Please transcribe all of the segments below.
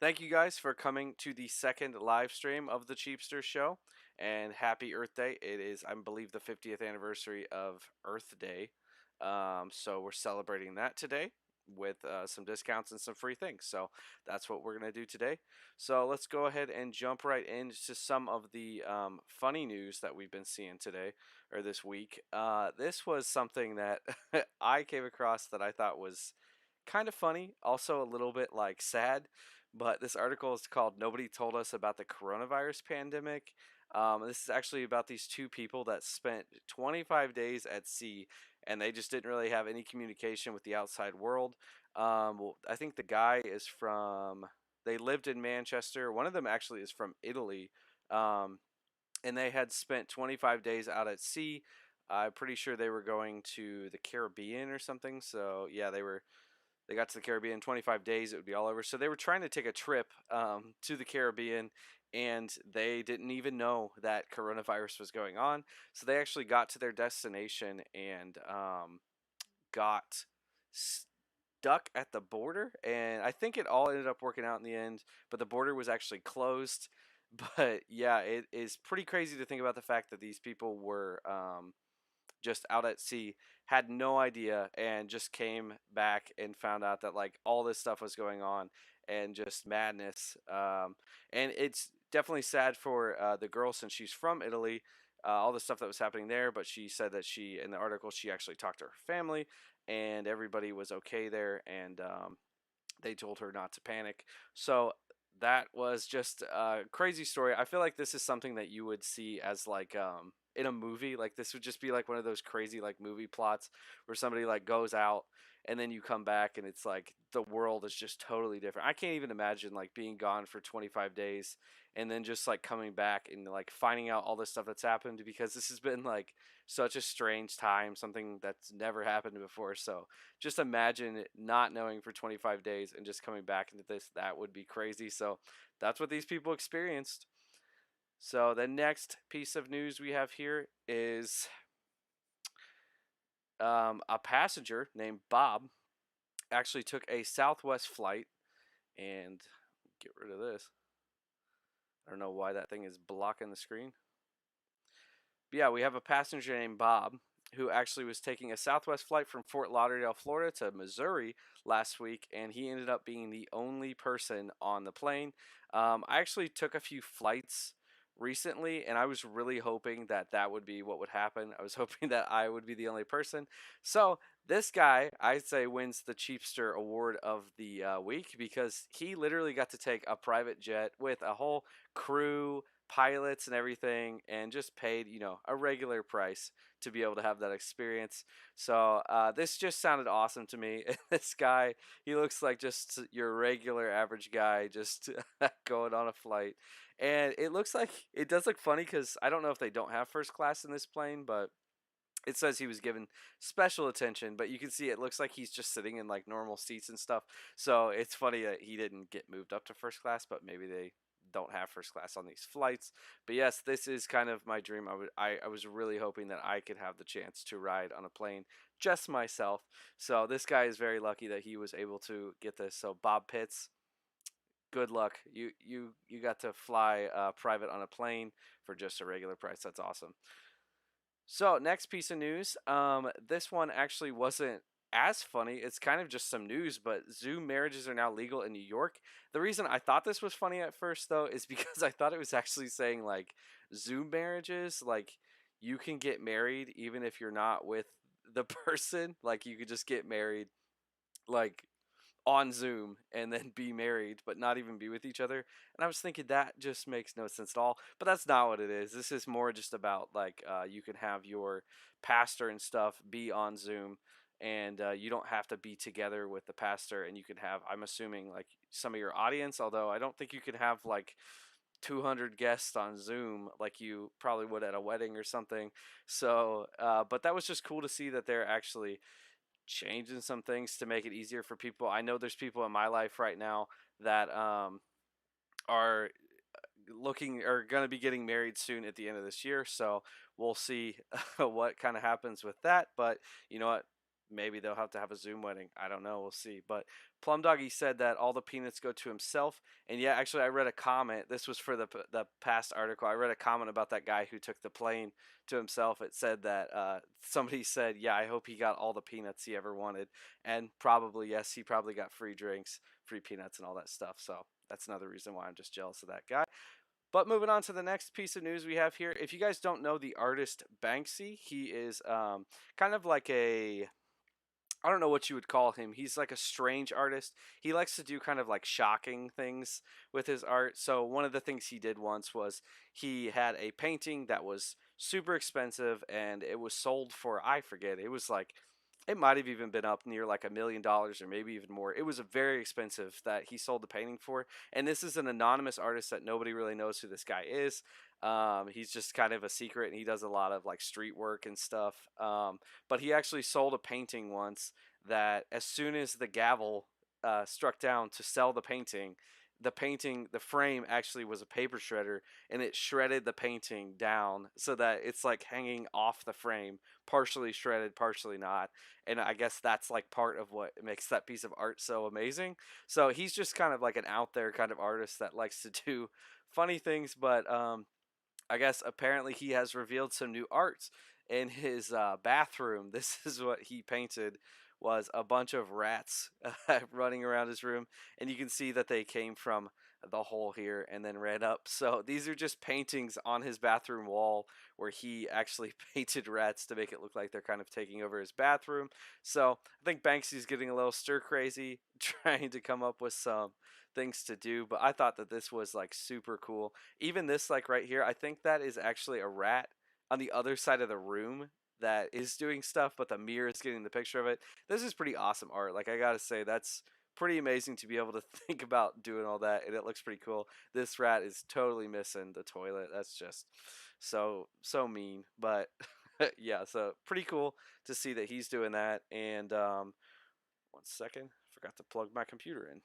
Thank you guys for coming to the second live stream of the Cheapster show, and happy Earth Day. It is, I believe, the 50th anniversary of Earth Day. So we're celebrating that today with some discounts and some free things. So that's what we're going to do today. So let's go ahead and jump right into some of the funny news that we've been seeing today or this week. This was something that I came across that I thought was kind of funny, also a little bit like sad. But this article is called "Nobody Told Us About the Coronavirus Pandemic." This is actually about these two people that spent 25 days at sea, and they just didn't really have any communication with the outside world. Well, I think the guy is from. They lived in Manchester. One of them actually is from Italy, um, and they had spent 25 days out at sea. I'm pretty sure they were going to the Caribbean or something. So yeah, they got to the Caribbean 25 days, it would be all over. So they were trying to take a trip to the Caribbean, and they didn't even know that coronavirus was going on. So they actually got to their destination and got stuck at the border. And I think it all ended up working out in the end, but the border was actually closed. But yeah, it is pretty crazy to think about the fact that these people were just out at sea, had no idea, and just came back and found out that like all this stuff was going on and just madness. And it's definitely sad for the girl since she's from Italy. All the stuff that was happening there, but she said that she, in the article, she actually talked to her family, and everybody was okay there, and they told her not to panic. So that was just a crazy story. I feel like this is something that you would see as like in a movie. Like this would just be like one of those crazy like movie plots where somebody like goes out and then you come back and it's like the world is just totally different. I can't even imagine like being gone for 25 days and then just like coming back and like finding out all this stuff that's happened, because this has been like such a strange time, something that's never happened before. So just imagine not knowing for 25 days and just coming back into this. That would be crazy. So that's what these people experienced. So the next piece of news we have here is a passenger named Bob actually took a Southwest flight, and get rid of this. I don't know why that thing is blocking the screen. But yeah, we have a passenger named Bob who actually was taking a Southwest flight from Fort Lauderdale, Florida to Missouri last week, and he ended up being the only person on the plane. I actually took a few flights recently, and I was really hoping that that would be what would happen. I was hoping that I would be the only person. So this guy, I'd say, wins the Cheapster Award of the week, because he literally got to take a private jet with a whole crew, pilots and everything, and just paid a regular price to be able to have that experience. So this just sounded awesome to me. This guy, he looks like just your regular average guy, just going on a flight, and it looks like it does look funny because I don't know if they don't have first class in this plane, but it says he was given special attention. But you can see it looks like he's just sitting in like normal seats and stuff. So it's funny that he didn't get moved up to first class, but maybe they don't have first class on these flights. But yes, this is kind of my dream. I was really hoping that I could have the chance to ride on a plane just myself. So this guy is very lucky that he was able to get this. So Bob Pitts, good luck. You got to fly private on a plane for just a regular price. That's awesome. So, next piece of news. This one actually wasn't as funny. It's kind of just some news, but Zoom marriages are now legal in New York. The reason I thought this was funny at first, though, is because I thought it was actually saying like Zoom marriages, like you can get married even if you're not with the person. Like you could just get married, like on Zoom, and then be married but not even be with each other. And I was thinking that just makes no sense at all. But that's not what it is. This is more just about like you can have your pastor and stuff be on Zoom, and you don't have to be together with the pastor. And you can have, I'm assuming, like some of your audience. Although I don't think you can have like 200 guests on Zoom like you probably would at a wedding or something. So, but that was just cool to see that they're actually changing some things to make it easier for people. I know there's people in my life right now that are looking or going to be getting married soon at the end of this year. So we'll see what kind of happens with that. But you know what? maybe they'll have to have a Zoom wedding. I don't know. We'll see. But Plum Doggy said that all the peanuts go to himself. And yeah, actually, I read a comment. This was for the past article. I read a comment about that guy who took the plane to himself. It said that somebody said, "Yeah, I hope he got all the peanuts he ever wanted." And probably yes, he probably got free drinks, free peanuts, and all that stuff. So that's another reason why I'm just jealous of that guy. But moving on to the next piece of news we have here. If you guys don't know the artist Banksy, he is kind of like a, I don't know what you would call him. He's like a strange artist. He likes to do kind of like shocking things with his art. So one of the things he did once was he had a painting that was super expensive and it was sold for, I forget, it was like, it might have even been up near like $1 million or maybe even more. It was a very expensive that he sold the painting for. And this is an anonymous artist that nobody really knows who this guy is. He's just kind of a secret and he does a lot of like street work and stuff. But he actually sold a painting once that as soon as the gavel struck down to sell the painting, the frame actually was a paper shredder and it shredded the painting down so that it's like hanging off the frame, partially shredded, partially not. And I guess that's like part of what makes that piece of art so amazing. So he's just kind of like an out there kind of artist that likes to do funny things, but I guess apparently he has revealed some new art in his bathroom. This is what he painted was a bunch of rats running around his room, and you can see that they came from the hole here and then ran up. So these are just paintings on his bathroom wall where he actually painted rats to make it look like they're kind of taking over his bathroom. So I think Banksy's getting a little stir crazy, trying to come up with some things to do. But I thought that this was like super cool. Even this, like right here, I think that is actually a rat on the other side of the room that is doing stuff, but the mirror is getting the picture of it. This is pretty awesome art. Like, I gotta say, that's pretty amazing to be able to think about doing all that, and it looks pretty cool. This rat is totally missing the toilet. That's just so mean, but yeah, so pretty cool to see that he's doing that. And one second, forgot to plug my computer in.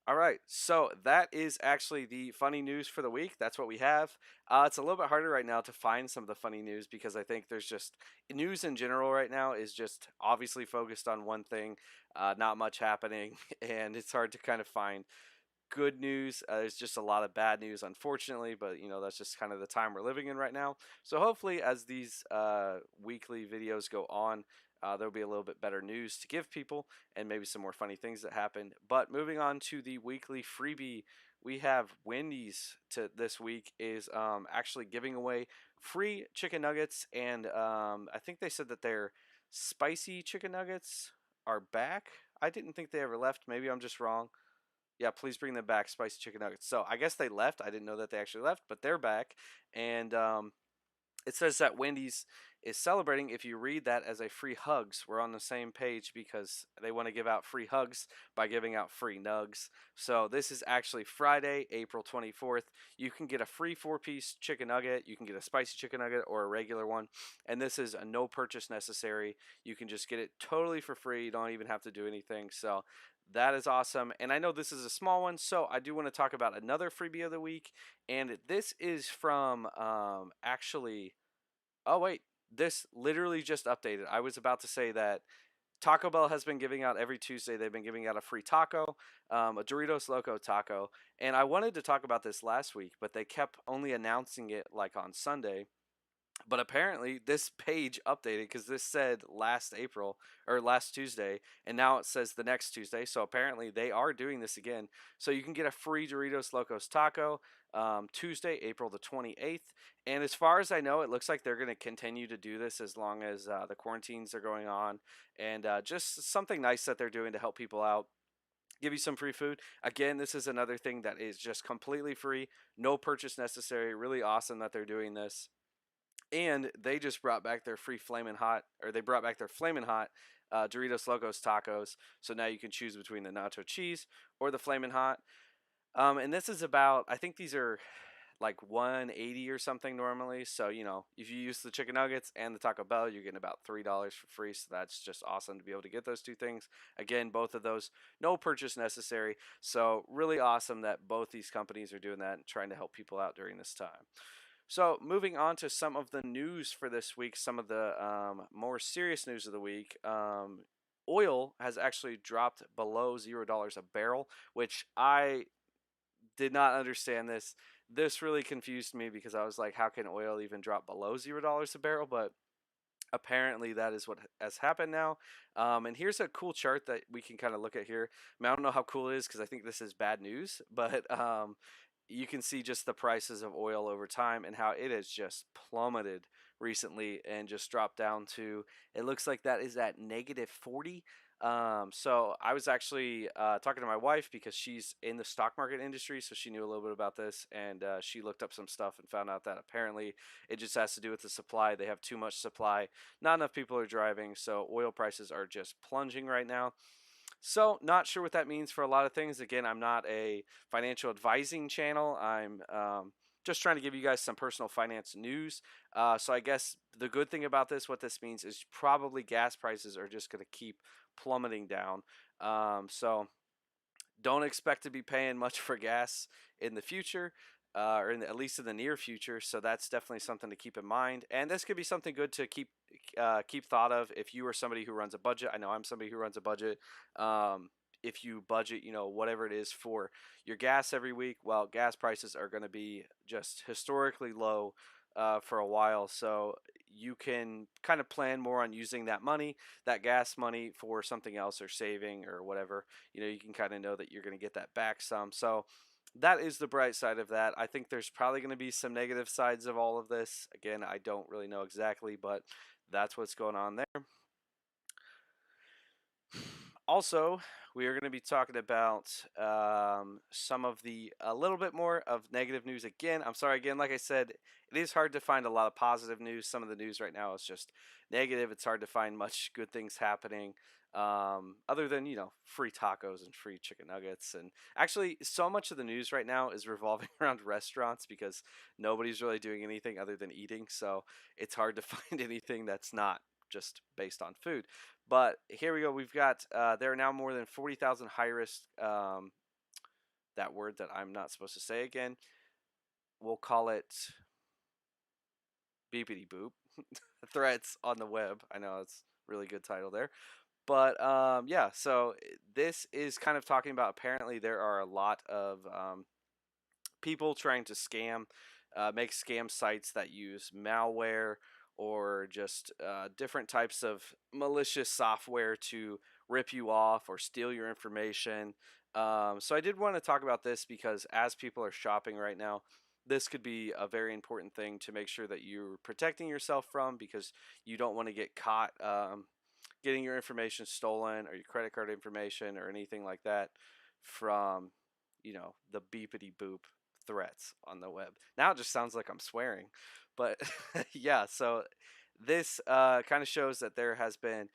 All right, so that is actually the funny news for the week. That's what we have. It's a little bit harder right now to find some of the funny news because I think there's just news in general right now is just obviously focused on one thing, not much happening, and it's hard to kind of find good news. There's just a lot of bad news, unfortunately, but you know that's just kind of the time we're living in right now. So hopefully, as these weekly videos go on, there'll be a little bit better news to give people, and maybe some more funny things that happened. But moving on to the weekly freebie, we have Wendy's to this week is actually giving away free chicken nuggets, and I think they said that their spicy chicken nuggets are back. I didn't think they ever left. Maybe I'm just wrong. Yeah, please bring them back, spicy chicken nuggets. So I guess they left. I didn't know that they actually left, but they're back. And it says that Wendy's is celebrating. If you read that as a free hugs, we're on the same page because they want to give out free hugs by giving out free nugs. So this is actually Friday, April 24th. You can get a free 4-piece chicken nugget. You can get a spicy chicken nugget or a regular one. And this is a no purchase necessary. You can just get it totally for free. You don't even have to do anything. So that is awesome. And I know this is a small one, so I do want to talk about another freebie of the week. And this is from actually, oh, wait, this literally just updated. I was about to say that Taco Bell has been giving out every Tuesday, they've been giving out a free taco, a Doritos Loco taco. And I wanted to talk about this last week, but they kept only announcing it like on Sunday. But apparently, this page updated because this said last April or last Tuesday, and now it says the next Tuesday. So apparently, they are doing this again. So you can get a free Doritos Locos Taco Tuesday, April the 28th. And as far as I know, it looks like they're going to continue to do this as long as the quarantines are going on. And just something nice that they're doing to help people out. Give you some free food. Again, this is another thing that is just completely free, no purchase necessary. Really awesome that they're doing this. And they just brought back their free Flamin' Hot, or they brought back their Flamin' Hot Doritos Locos Tacos. So now you can choose between the nacho cheese or the Flamin' Hot. And this is about, I think these are like 180 or something normally. So, you know, if you use the chicken nuggets and the Taco Bell, you're getting about $3 for free. So that's just awesome to be able to get those two things. Again, both of those, no purchase necessary. So really awesome that both these companies are doing that and trying to help people out during this time. So, moving on to some of the news for this week, some of the more serious news of the week. Oil has actually dropped below $0 a barrel, which I did not understand this. This really confused me because I was like, how can oil even drop below $0 a barrel? But apparently that is what has happened now. And here's a cool chart that we can kind of look at here. I mean, I don't know how cool it is because I think this is bad news, but you can see just the prices of oil over time and how it has just plummeted recently and just dropped down to, it looks like that is at negative 40. So I was actually talking to my wife because she's in the stock market industry, so she knew a little bit about this, and she looked up some stuff and found out that apparently it just has to do with the supply. They have too much supply, not enough people are driving, so oil prices are just plunging right now. So, not sure what that means for a lot of things. Again, I'm not a financial advising channel. I'm just trying to give you guys some personal finance news. So, I guess the good thing about this, what this means, is probably gas prices are just going to keep plummeting down. So, don't expect to be paying much for gas in the future, or at least in the near future. So that's definitely something to keep in mind. And this could be something good to keep thought of if you are somebody who runs a budget. I know I'm somebody who runs a budget. If you budget, whatever it is for your gas every week, well, gas prices are going to be just historically low for a while. So you can kind of plan more on using that money, that gas money, for something else or saving or whatever. You can kind of know that you're going to get that back some. So that is the bright side of that. I think there's probably going to be some negative sides of all of this. Again, I don't really know exactly, but that's what's going on there. Also, we are going to be talking about some of a little bit more of negative news again. I'm sorry, again, like I said, it is hard to find a lot of positive news. Some of the news right now is just negative. It's hard to find much good things happening, other than, free tacos and free chicken nuggets. And actually, so much of the news right now is revolving around restaurants because nobody's really doing anything other than eating. So it's hard to find anything that's not just based on food. But here we go. We've got there are now more than 40,000 high risk. That word that I'm not supposed to say again. We'll call it beepity boop threats on the web. I know it's a really good title there. But yeah, so this is kind of talking about, apparently there are a lot of people trying to make scam sites that use malware or just different types of malicious software to rip you off or steal your information. So I did want to talk about this because as people are shopping right now, this could be a very important thing to make sure that you're protecting yourself from, because you don't want to get caught getting your information stolen or your credit card information or anything like that from, the beepity boop threats on the web. Now it just sounds like I'm swearing, but yeah. So this kind of shows that there has been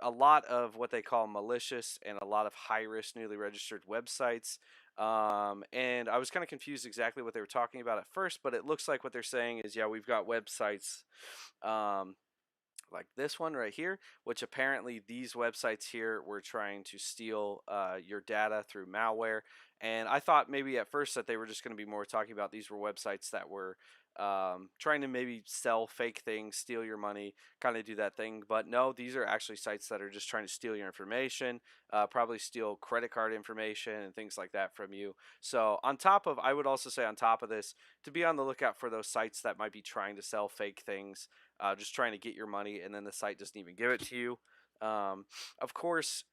a lot of what they call malicious and a lot of high risk newly registered websites. And I was kind of confused exactly what they were talking about at first, but it looks like what they're saying is, yeah, we've got websites um, like this one right here, which apparently these websites here were trying to steal your data through malware. And I thought maybe at first that they were just going to be more talking about these were websites that were trying to maybe sell fake things, steal your money, kind of do that thing. But no, these are actually sites that are just trying to steal your information, probably steal credit card information and things like that from you. So I would also say on top of this, to be on the lookout for those sites that might be trying to sell fake things, just trying to get your money, and then the site doesn't even give it to you. Of course,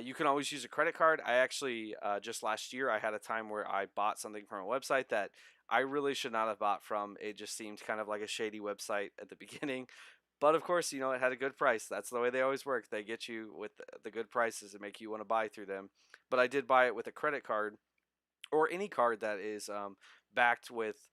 you can always use a credit card. I actually, just last year, I had a time where I bought something from a website that I really should not have bought from. It just seemed kind of like a shady website at the beginning. But of course, it had a good price. That's the way they always work. They get you with the good prices and make you want to buy through them. But I did buy it with a credit card, or any card that is backed with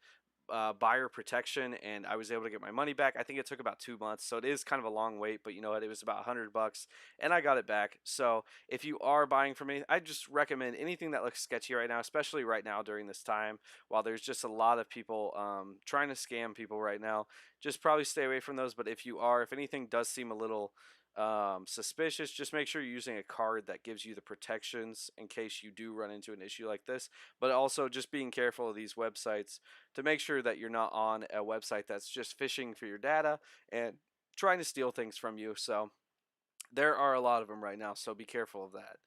buyer protection, and I was able to get my money back. I think it took about 2 months, so it is kind of a long wait, but you know what? It was about $100, and I got it back. So if you are buying from me, I just recommend anything that looks sketchy right now, especially right now during this time, while there's just a lot of people trying to scam people right now. Just probably stay away from those. But if anything does seem a little suspicious, just make sure you're using a card that gives you the protections in case you do run into an issue like this. But also just being careful of these websites to make sure that you're not on a website that's just phishing for your data and trying to steal things from you. So there are a lot of them right now, so be careful of that.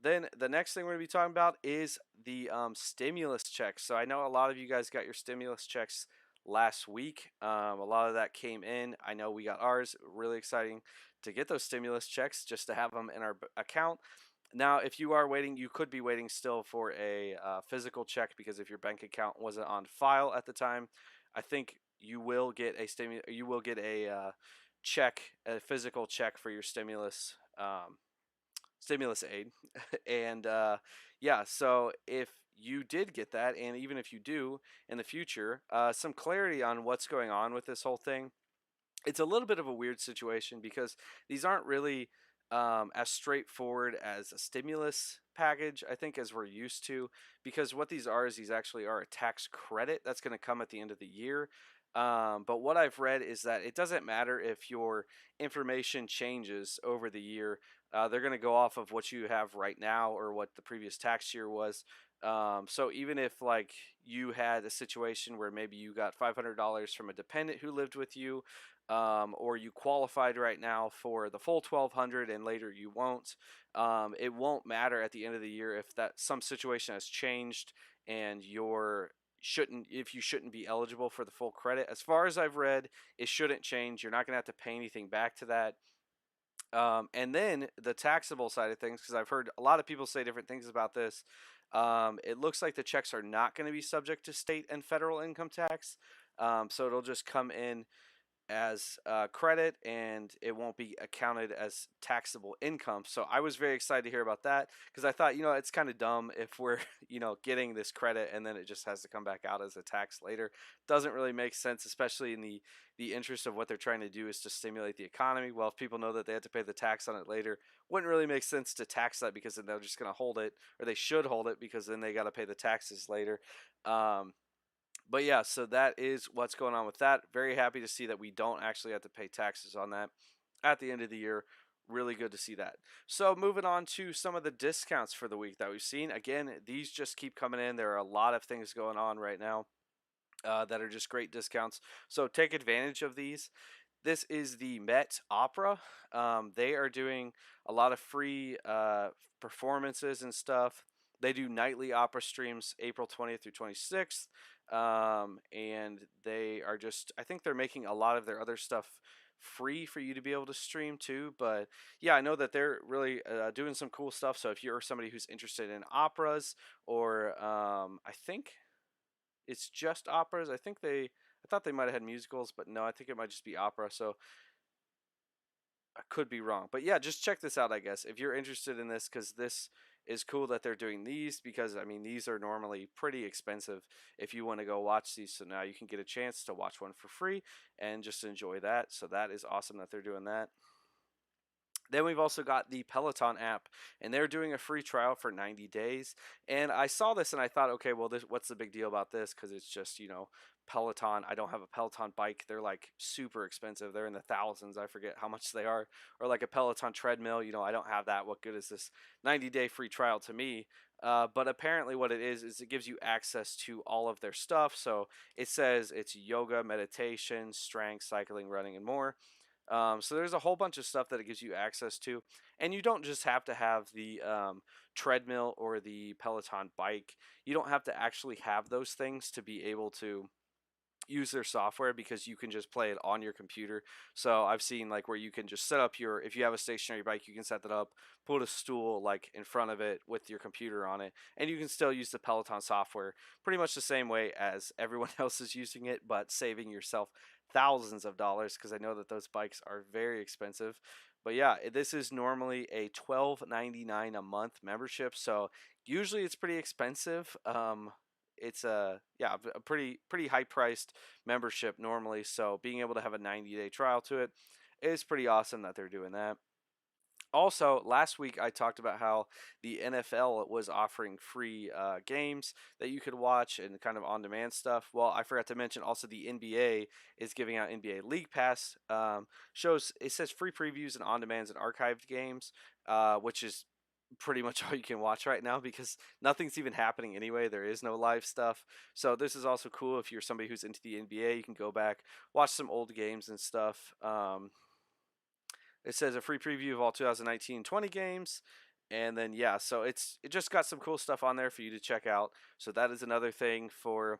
Then the next thing we're going to be talking about is the stimulus checks. So I know a lot of you guys got your stimulus checks last week. A lot of that came in. I know we got ours. Really exciting to get those stimulus checks just to have them in our account. Now, if you are waiting, you could be waiting still for a physical check because if your bank account wasn't on file at the time, I think you will get a check, a physical check for your stimulus aid. And yeah, so if you did get that, and even if you do in the future, some clarity on what's going on with this whole thing. It's a little bit of a weird situation because these aren't really as straightforward as a stimulus package, I think, as we're used to. Because what these are is these actually are a tax credit that's going to come at the end of the year. But what I've read is that it doesn't matter if your information changes over the year. They're going to go off of what you have right now or what the previous tax year was. So even if like you had a situation where maybe you got $500 from a dependent who lived with you, or you qualified right now for the full 1,200 and later you won't, it won't matter at the end of the year if that some situation has changed and you shouldn't be eligible for the full credit. As far as I've read, it shouldn't change. You're not going to have to pay anything back to that. And then the taxable side of things, because I've heard a lot of people say different things about this. It looks like the checks are not going to be subject to state and federal income tax. So it'll just come in as credit and it won't be accounted as taxable income. So I was very excited to hear about that because I thought, it's kind of dumb if we're, getting this credit and then it just has to come back out as a tax later. Doesn't really make sense, especially in the interest of what they're trying to do is to stimulate the economy. Well, if people know that they have to pay the tax on it later, wouldn't really make sense to tax that because then they're just going to hold it, or they should hold it because then they got to pay the taxes later. But yeah, so that is what's going on with that. Very happy to see that we don't actually have to pay taxes on that at the end of the year. Really good to see that. So moving on to some of the discounts for the week that we've seen. Again, these just keep coming in. There are a lot of things going on right now that are just great discounts. So take advantage of these. This is the Met Opera. They are doing a lot of free performances and stuff. They do nightly opera streams April 20th through 26th. And they are just, I think they're making a lot of their other stuff free for you to be able to stream too. But yeah, I know that they're really doing some cool stuff. So if you're somebody who's interested in operas, or I think it's just operas. I thought they might have had musicals, but no, I think it might just be opera. So I could be wrong. But yeah, just check this out, I guess, if you're interested in this, because this is cool that they're doing these, because I mean, these are normally pretty expensive if you want to go watch these. So now you can get a chance to watch one for free and just enjoy that. So that is awesome that they're doing that. Then we've also got the Peloton app, and they're doing a free trial for 90 days. And I saw this and I thought, okay, well, what's the big deal about this? Because it's just, Peloton. I don't have a Peloton bike. They're like super expensive. They're in the thousands. I forget how much they are. Or like a Peloton treadmill. I don't have that. What good is this 90-day free trial to me? But apparently, what it is it gives you access to all of their stuff. So it says it's yoga, meditation, strength, cycling, running, and more. So there's a whole bunch of stuff that it gives you access to, and you don't just have to have the treadmill or the Peloton bike. You don't have to actually have those things to be able to use their software, because you can just play it on your computer. So I've seen like where you can just set up if you have a stationary bike, you can set that up, put a stool like in front of it with your computer on it, and you can still use the Peloton software pretty much the same way as everyone else is using it, but saving yourself thousands of dollars, because I know that those bikes are very expensive. But yeah, this is normally a $12.99 a month membership, so usually it's pretty expensive. It's a pretty high priced membership normally. So being able to have a 90-day trial to it is pretty awesome that they're doing that. Also, last week I talked about how the NFL was offering free games that you could watch and kind of on demand stuff. Well, I forgot to mention also the NBA is giving out NBA League Pass shows. It says free previews and on demands and archived games, which is pretty much all you can watch right now because nothing's even happening anyway. There is no live stuff. So, this is also cool if you're somebody who's into the NBA. You can go back, watch some old games and stuff. It says a free preview of all 2019-20 games. And then yeah, so it just got some cool stuff on there for you to check out. So that is another thing for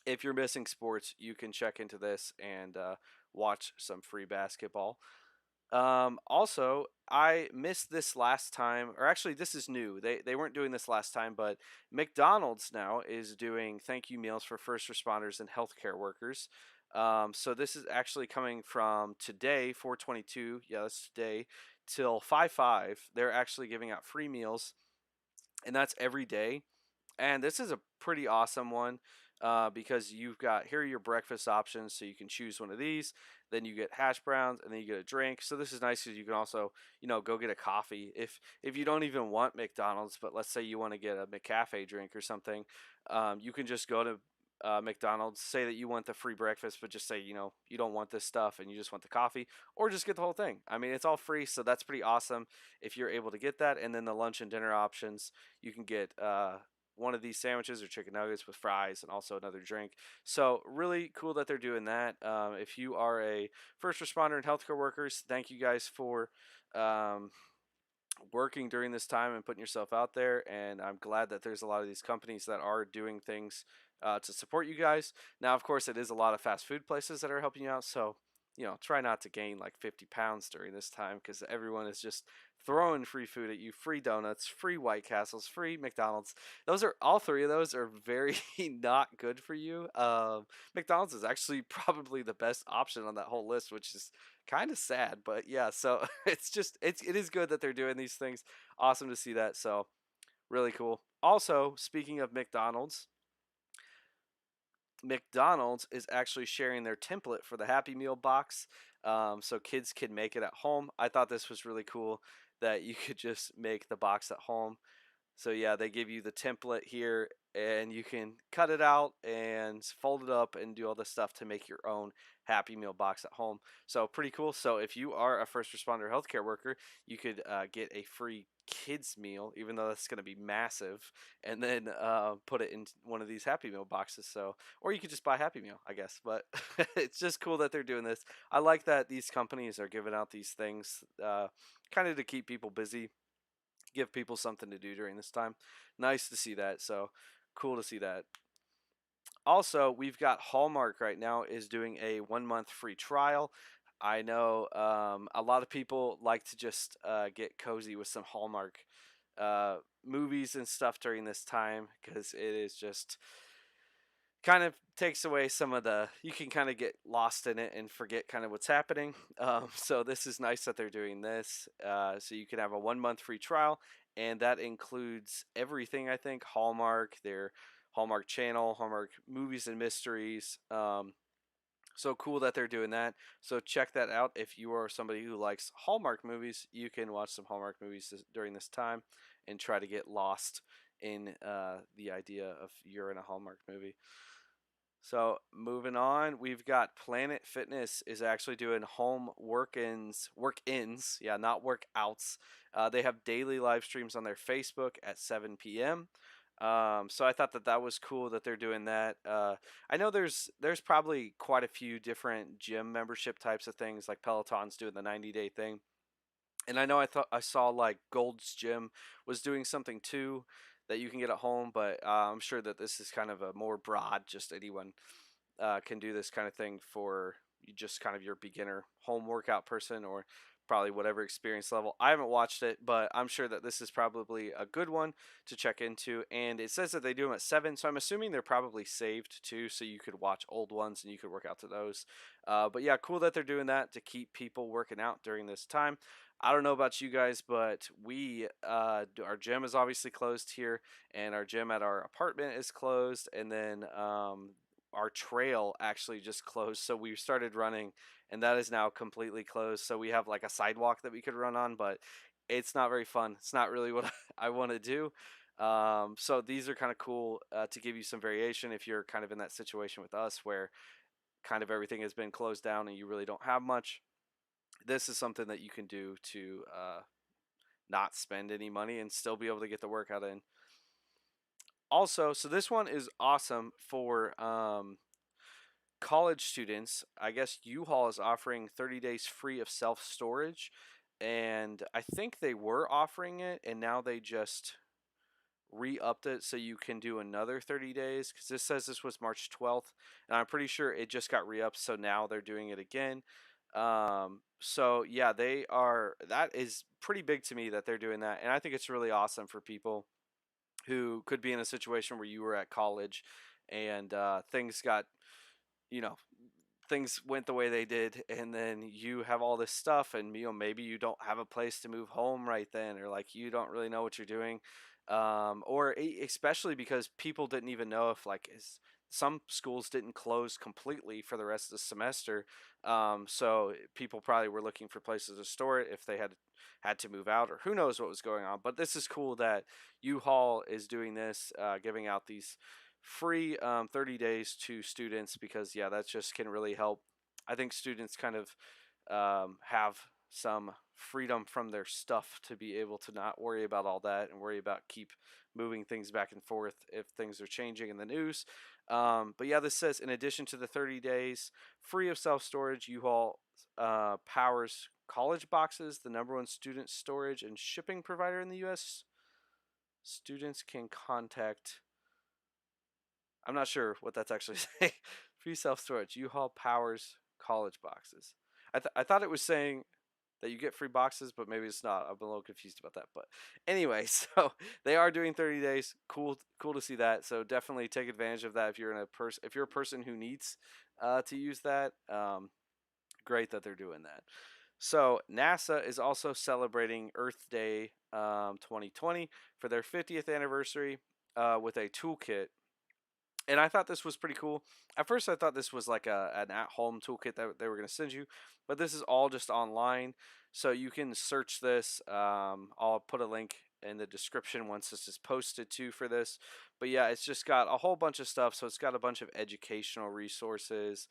if you're missing sports, you can check into this and watch some free basketball. Also, I missed this last time, or actually, this is new. They weren't doing this last time, but McDonald's now is doing thank you meals for first responders and healthcare workers. So this is actually coming from today, 4/22. Yeah, that's today till 5/5. They're actually giving out free meals, and that's every day. And this is a pretty awesome one because you've got here are your breakfast options, so you can choose one of these. Then you get hash browns, and then you get a drink. So this is nice because you can also, go get a coffee if you don't even want McDonald's, but let's say you want to get a McCafe drink or something, you can just go to McDonald's, say that you want the free breakfast, but just say you don't want this stuff and you just want the coffee, or just get the whole thing. I mean, it's all free, so that's pretty awesome if you're able to get that. And then the lunch and dinner options, you can get one of these sandwiches or chicken nuggets with fries and also another drink. So really cool that they're doing that. If you are a first responder and healthcare workers, thank you guys for um, working during this time and putting yourself out there. And I'm glad that there's a lot of these companies that are doing things to support you guys. Now, of course, it is a lot of fast food places that are helping you out. So, try not to gain like 50 pounds during this time because everyone is just throwing free food at you, free donuts, free White Castles, free McDonald's. Those are all three of those are very not good for you. McDonald's is actually probably the best option on that whole list, which is kind of sad, but yeah, so it is good that they're doing these things. Awesome to see that. So really cool. Also, speaking of McDonald's is actually sharing their template for the Happy Meal box, so kids can make it at home. I thought this was really cool that you could just make the box at home. So yeah, they give you the template here and you can cut it out and fold it up and do all the stuff to make your own Happy Meal box at home. So pretty cool. So if you are a first responder healthcare worker, you could get a free kids meal, even though that's going to be massive, and then put it in one of these Happy Meal boxes. So, or you could just buy Happy Meal, I guess. But it's just cool that they're doing this. I like that these companies are giving out these things, kind of to keep people busy, give people something to do during this time. Nice to see that. So cool to see that. Also, we've got Hallmark right now is doing a 1 month free trial. I know a lot of people like to just get cozy with some Hallmark movies and stuff during this time because it is just kind of takes away some of the you can kind of get lost in it and forget kind of what's happening. So this is nice that they're doing this, so you can have a 1 month free trial, and that includes everything. I think Hallmark, their Hallmark channel, Hallmark movies and mysteries. So cool that they're doing that. So check that out if you are somebody who likes Hallmark movies. You can watch some Hallmark movies during this time and try to get lost in the idea of you're in a Hallmark movie. So moving on, we've got Planet Fitness is actually doing home work-ins, yeah, not workouts. They have daily live streams on their Facebook at 7 p.m. So I thought that that was cool that they're doing that. I know there's probably quite a few different gym membership types of things, like Peloton's doing the 90-day thing. And I know I saw like Gold's Gym was doing something too that you can get at home, but I'm sure that this is kind of a more broad, just anyone can do this kind of thing for you, just kind of your beginner home workout person, or probably whatever experience level. I haven't watched it, but I'm sure that this is probably a good one to check into. And it says that they do them at 7, so I'm assuming they're probably saved too, so you could watch old ones and you could work out to those. But yeah, cool that they're doing that to keep people working out during this time. I don't know about you guys, but our gym is obviously closed here, and our gym at our apartment is closed. And then our trail actually just closed. So we started running, and that is now completely closed. So we have like a sidewalk that we could run on, but it's not very fun. It's not really what I want to do. So these are kind of cool to give you some variation if you're kind of in that situation with us where kind of everything has been closed down and you really don't have much. This is something that you can do to not spend any money and still be able to get the workout in. Also, so this one is awesome for college students. I guess U-Haul is offering 30 days free of self-storage, and I think they were offering it, and now they just re-upped it so you can do another 30 days, because this says this was March 12th, and I'm pretty sure it just got re-upped, so now they're doing it again. So yeah, that is pretty big to me that they're doing that, and I think it's really awesome for people who could be in a situation where you were at college and things got, you know, things went the way they did, and then you have all this stuff, and maybe you don't have a place to move home right then, or like you don't really know what you're doing, or especially because people didn't even know if some schools didn't close completely for the rest of the semester, so people probably were looking for places to store it if they had to move out, or who knows what was going on. But this is cool that U-Haul is doing this, giving out these free 30 days to students, because yeah, that just can really help. I think students kind of have some freedom from their stuff to be able to not worry about all that and worry about keep moving things back and forth if things are changing in the news. But yeah, this says in addition to the 30 days free of self-storage, U-Haul powers college boxes, the number one student storage and shipping provider in the U.S. Students can contact, I'm not sure what that's actually saying. Free self storage. U-Haul powers college boxes. I thought it was saying that you get free boxes, but maybe it's not. I'm a little confused about that. But anyway, so they are doing 30 days. Cool to see that. So definitely take advantage of that if you're a person who needs to use that. Great that they're doing that. So NASA is also celebrating Earth Day 2020 for their 50th anniversary with a toolkit, and I thought this was pretty cool. At first, I thought this was like an at-home toolkit that they were going to send you, but this is all just online, so you can search this. I'll put a link in the description once this is posted too for this. But yeah, it's just got a whole bunch of stuff. So it's got a bunch of educational resources,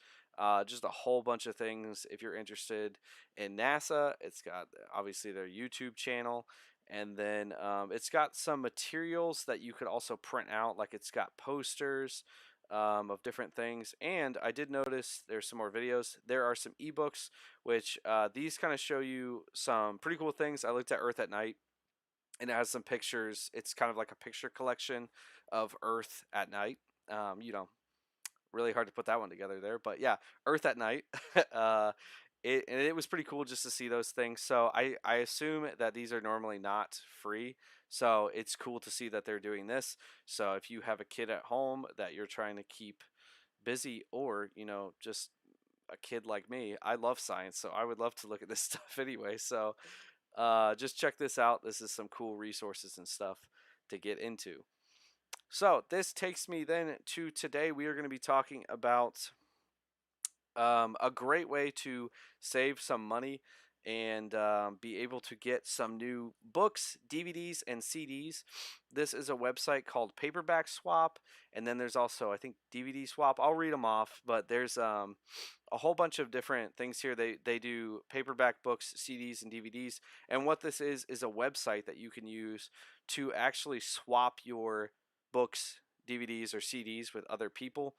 just a whole bunch of things. If you're interested in NASA, it's got obviously their YouTube channel. And then it's got some materials that you could also print out, like it's got posters of different things. And I did notice there's some more videos. There are some ebooks, which these kind of show you some pretty cool things. I looked at Earth at Night, and it has some pictures. It's kind of like a picture collection of Earth at night. You know, really hard to put that one together there, but yeah, Earth at Night. It was pretty cool just to see those things. So I assume that these are normally not free. So it's cool to see that they're doing this. So if you have a kid at home that you're trying to keep busy, or just a kid like me, I love science, so I would love to look at this stuff anyway. So just check this out. This is some cool resources and stuff to get into. So this takes me then to today. We are going to be talking about a great way to save some money and be able to get some new books, DVDs, and CDs. This is a website called Paperback Swap, and then there's also, I think, DVD Swap. I'll read them off, but there's a whole bunch of different things here. They do paperback books, CDs, and DVDs. And what this is a website that you can use to actually swap your books, DVDs, or CDs with other people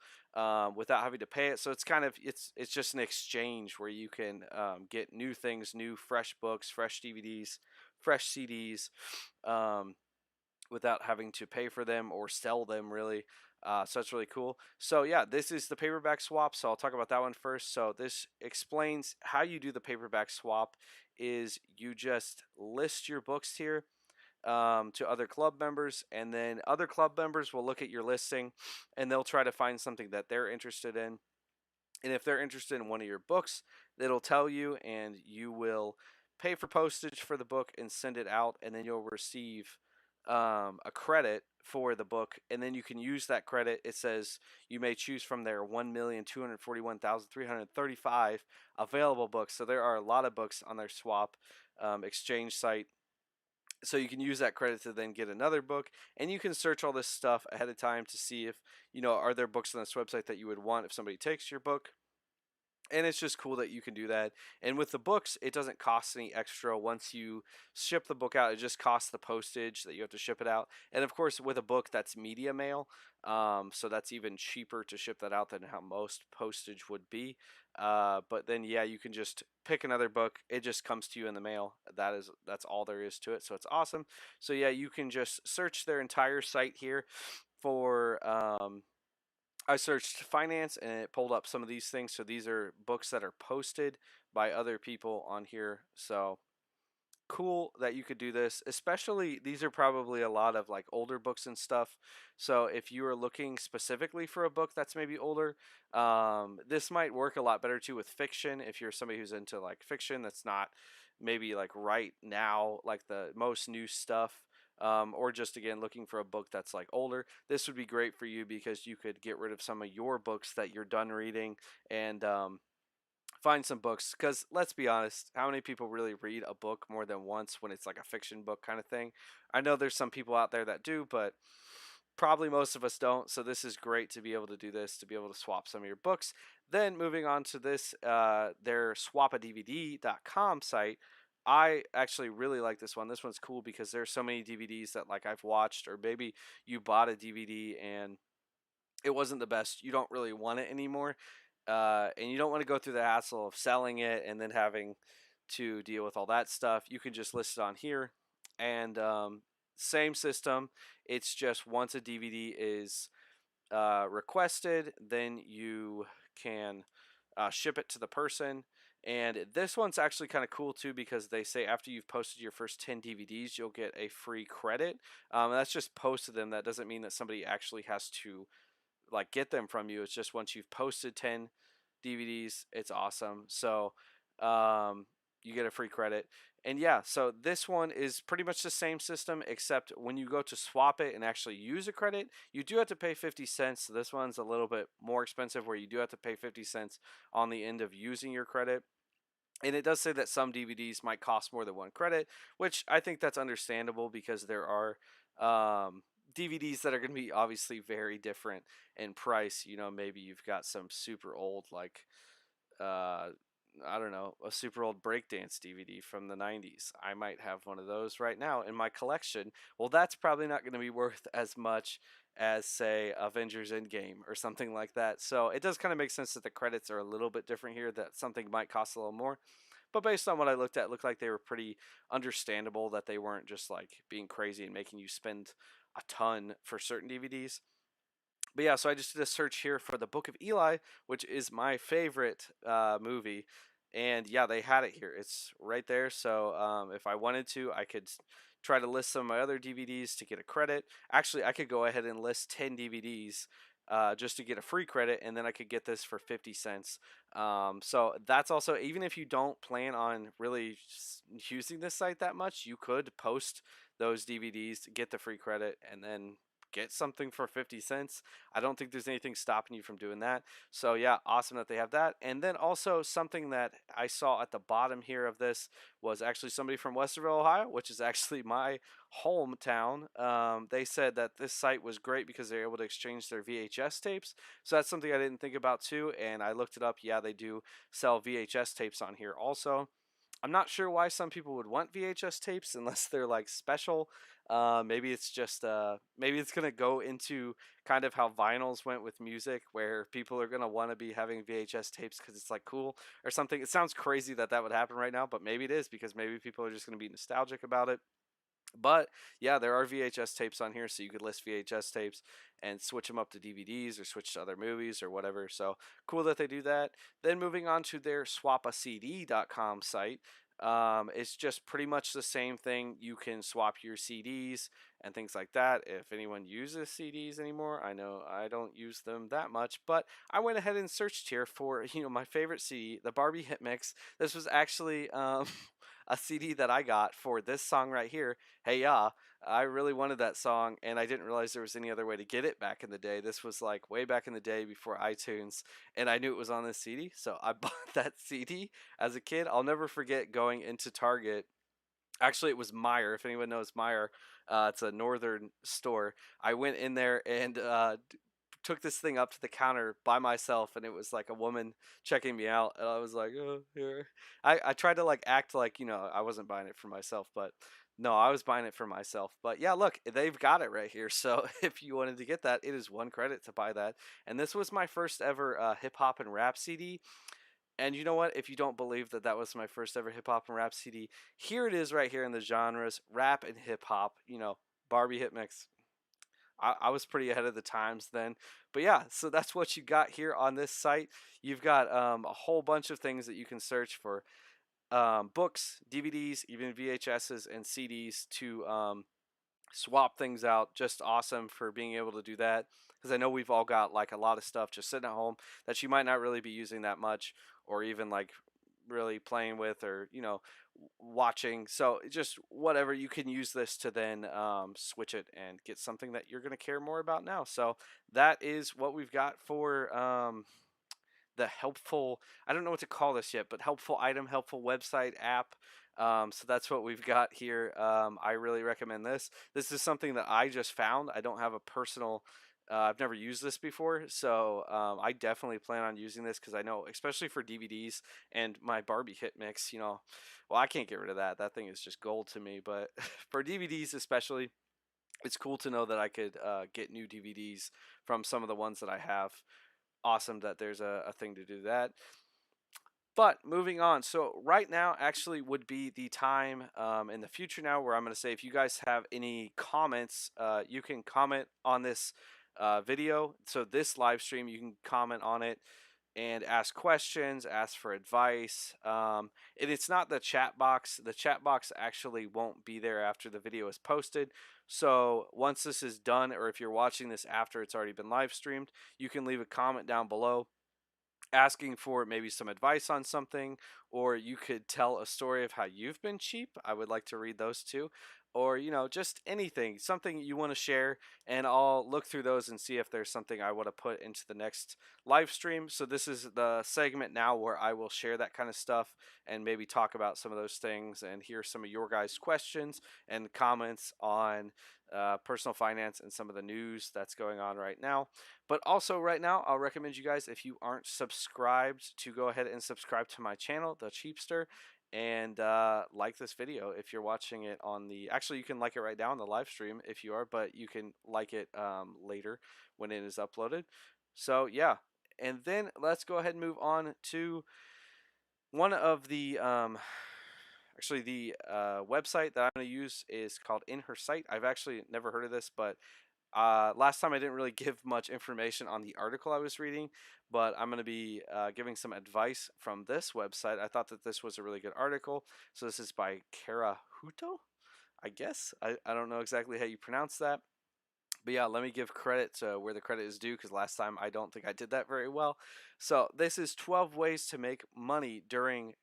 without having to pay it. So it's just an exchange where you can get new things, new fresh books, fresh DVDs, fresh CDs, without having to pay for them or sell them really. So it's really cool. So yeah, this is the paperback swap. So I'll talk about that one first. So this explains how you do the paperback swap. Is you just list your books here to other club members, and then other club members will look at your listing and they'll try to find something that they're interested in. And if they're interested in one of your books, it'll tell you, and you will pay for postage for the book and send it out, and then you'll receive a credit for the book, and then you can use that credit. It says you may choose from their 1,241,335 available books. So there are a lot of books on their swap exchange site. So you can use that credit to then get another book, and you can search all this stuff ahead of time to see if, are there books on this website that you would want if somebody takes your book. And it's just cool that you can do that. And with the books, it doesn't cost any extra once you ship the book out. It just costs the postage that you have to ship it out. And of course, with a book, that's media mail, so that's even cheaper to ship that out than how most postage would be. But then yeah, you can just pick another book. It just comes to you in the mail. That's all there is to it. So it's awesome. So yeah, you can just search their entire site here for I searched finance and it pulled up some of these things. So these are books that are posted by other people on here. So cool that you could do this. Especially these are probably a lot of like older books and stuff. So if you are looking specifically for a book that's maybe older, this might work a lot better too with fiction. If you're somebody who's into like fiction that's not maybe like right now, like the most new stuff, or just again looking for a book that's like older, this would be great for you because you could get rid of some of your books that you're done reading and find some books. Because let's be honest, how many people really read a book more than once when it's like a fiction book kind of thing? I know there's some people out there that do, but probably most of us don't. So this is great to be able to do this, to be able to swap some of your books. Then moving on to this, their swapadvd.com site. I actually really like this one. This one's cool because there's so many DVDs that like I've watched, or maybe you bought a DVD and it wasn't the best. You don't really want it anymore, and you don't want to go through the hassle of selling it and then having to deal with all that stuff. You can just list it on here, and same system. It's just once a DVD is requested, then you can ship it to the person. And this one's actually kind of cool too because they say after you've posted your first 10 DVDs, you'll get a free credit. That's just posted them. That doesn't mean that somebody actually has to like get them from you. It's just once you've posted 10 DVDs, it's awesome. So you get a free credit. And yeah, so this one is pretty much the same system, except when you go to swap it and actually use a credit, you do have to pay 50 cents. So this one's a little bit more expensive where you do have to pay 50 cents on the end of using your credit. And it does say that some DVDs might cost more than one credit, which I think that's understandable because there are DVDs that are going to be obviously very different in price. Maybe you've got some super old, like, uh, I don't know, a super old breakdance DVD from the 90s. I might have one of those right now in my collection. Well, that's probably not going to be worth as much as, say, Avengers Endgame or something like that. So it does kind of make sense that the credits are a little bit different here, that something might cost a little more. But based on what I looked at, it looked like they were pretty understandable, that they weren't just like being crazy and making you spend a ton for certain DVDs. But yeah, so I just did a search here for the Book of Eli, which is my favorite movie. And yeah, they had it here. It's right there. So if I wanted to, I could try to list some of my other DVDs to get a credit. Actually, I could go ahead and list 10 DVDs just to get a free credit, and then I could get this for 50 cents. So that's also, even if you don't plan on really using this site that much, you could post those DVDs to get the free credit and then get something for 50 cents. I don't think there's anything stopping you from doing that. So yeah, awesome that they have that. And then also something that I saw at the bottom here of this was actually somebody from Westerville, Ohio, which is actually my hometown. They said that this site was great because they're able to exchange their VHS tapes. So that's something I didn't think about too. And I looked it up. Yeah, they do sell VHS tapes on here also. I'm not sure why some people would want VHS tapes unless they're like special. Maybe it's just maybe it's gonna go into kind of how vinyls went with music, where people are gonna want to be having VHS tapes because it's like cool or something. It sounds crazy that that would happen right now, but maybe it is because maybe people are just gonna be nostalgic about it. But yeah, there are VHS tapes on here, so you could list VHS tapes and switch them up to DVDs or switch to other movies or whatever. So cool that they do that. Then moving on to their swapacd.com site. It's just pretty much the same thing. You can swap your CDs and things like that. If anyone uses CDs anymore, I know I don't use them that much, but I went ahead and searched here for my favorite CD, the Barbie Hit Mix. This was actually a CD that I got for this song right here. Hey Ya. I really wanted that song, and I didn't realize there was any other way to get it back in the day. This was like way back in the day before iTunes, and I knew it was on this CD, so I bought that CD as a kid. I'll never forget going into Target. Actually, it was Meyer. If anyone knows Meyer, it's a northern store. I went in there and took this thing up to the counter by myself, and it was like a woman checking me out, and I was like, "Oh, here." I tried to like act like I wasn't buying it for myself, but no, I was buying it for myself. But yeah, look, they've got it right here. So if you wanted to get that, it is one credit to buy that. And this was my first ever hip hop and rap CD. And you know what? If you don't believe that that was my first ever hip hop and rap CD, here it is right here in the genres rap and hip hop. Barbie hit mix. I was pretty ahead of the times then. But yeah, so that's what you got here on this site. You've got a whole bunch of things that you can search for, books, DVDs, even VHSs and CDs to swap things out. Just awesome for being able to do that, because I know we've all got like a lot of stuff just sitting at home that you might not really be using that much, or even like really playing with, or watching. So just whatever, you can use this to then switch it and get something that you're going to care more about now. So that is what we've got for the helpful, I don't know what to call this yet, but helpful item, helpful website app. So that's what we've got here. I really recommend this. This is something that I just found. I don't have a personal, I've never used this before. So I definitely plan on using this, because I know, especially for DVDs and my Barbie hit mix, well, I can't get rid of that. That thing is just gold to me. But for DVDs especially, it's cool to know that I could get new DVDs from some of the ones that I have. Awesome that there's a thing to do that. But moving on, so right now actually would be the time in the future now where I'm going to say, if you guys have any comments, you can comment on this video. So this live stream, you can comment on it and ask questions, ask for advice. And it's not the chat box. The chat box actually won't be there after the video is posted. So once this is done, or if you're watching this after it's already been live streamed, you can leave a comment down below asking for maybe some advice on something, or you could tell a story of how you've been cheap. I would like to read those too. Or, just anything, something you want to share, and I'll look through those and see if there's something I want to put into the next live stream. So, this is the segment now where I will share that kind of stuff and maybe talk about some of those things and hear some of your guys' questions and comments on personal finance and some of the news that's going on right now. But also right now, I'll recommend you guys, if you aren't subscribed, to go ahead and subscribe to my channel, The Cheapster, and like this video if you're watching it on the, actually you can like it right now on the live stream if you are, but you can like it later when it is uploaded. So yeah, and then let's go ahead and move on to one of the actually the website that I'm going to use is called In Her Sight. I've actually never heard of this, but last time I didn't really give much information on the article I was reading, but I'm going to be giving some advice from this website. I thought that this was a really good article. So this is by Kara Huto, I guess. I don't know exactly how you pronounce that. But yeah, let me give credit to where the credit is due, because last time I don't think I did that very well. So this is 12 ways to make money during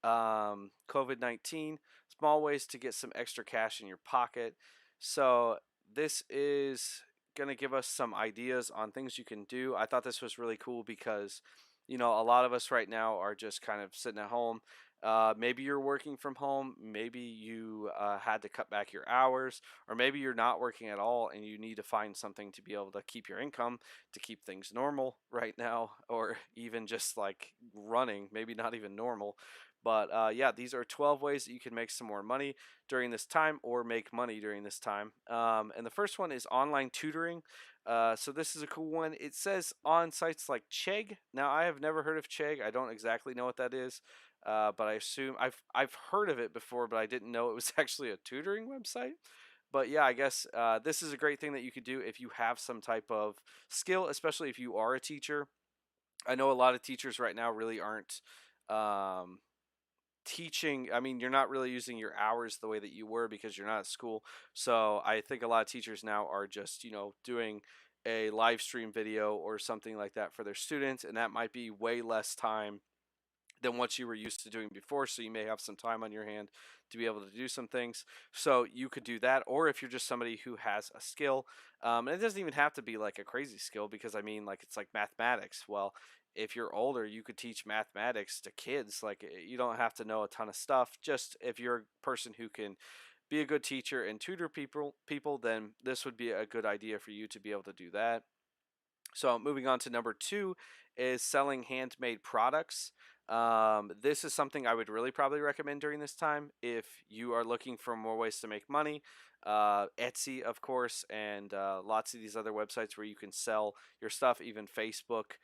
COVID-19, small ways to get some extra cash in your pocket. So this is going to give us some ideas on things you can do. I thought this was really cool because, a lot of us right now are just kind of sitting at home. Maybe you're working from home. Maybe you had to cut back your hours, or maybe you're not working at all and you need to find something to be able to keep your income, to keep things normal right now, or even just like running, maybe not even normal. But yeah, these are 12 ways that you can make some more money during this time, or make money during this time. And the first one is online tutoring. So this is a cool one. It says on sites like Chegg. Now, I have never heard of Chegg. I don't exactly know what that is. But I assume I've heard of it before, but I didn't know it was actually a tutoring website. But yeah, I guess this is a great thing that you could do if you have some type of skill, especially if you are a teacher. I know a lot of teachers right now really aren't um, teaching. I mean, you're not really using your hours the way that you were because you're not at school. So I think a lot of teachers now are just, doing a live stream video or something like that for their students, and that might be way less time than what you were used to doing before. So you may have some time on your hand to be able to do some things. So you could do that. Or if you're just somebody who has a skill, and it doesn't even have to be like a crazy skill, because I mean, like, it's like mathematics. Well, if you're older, you could teach mathematics to kids. Like, you don't have to know a ton of stuff. Just if you're a person who can be a good teacher and tutor people, then this would be a good idea for you to be able to do that. So moving on to number two is selling handmade products. This is something I would really probably recommend during this time if you are looking for more ways to make money. Etsy, of course, and lots of these other websites where you can sell your stuff. Even Facebook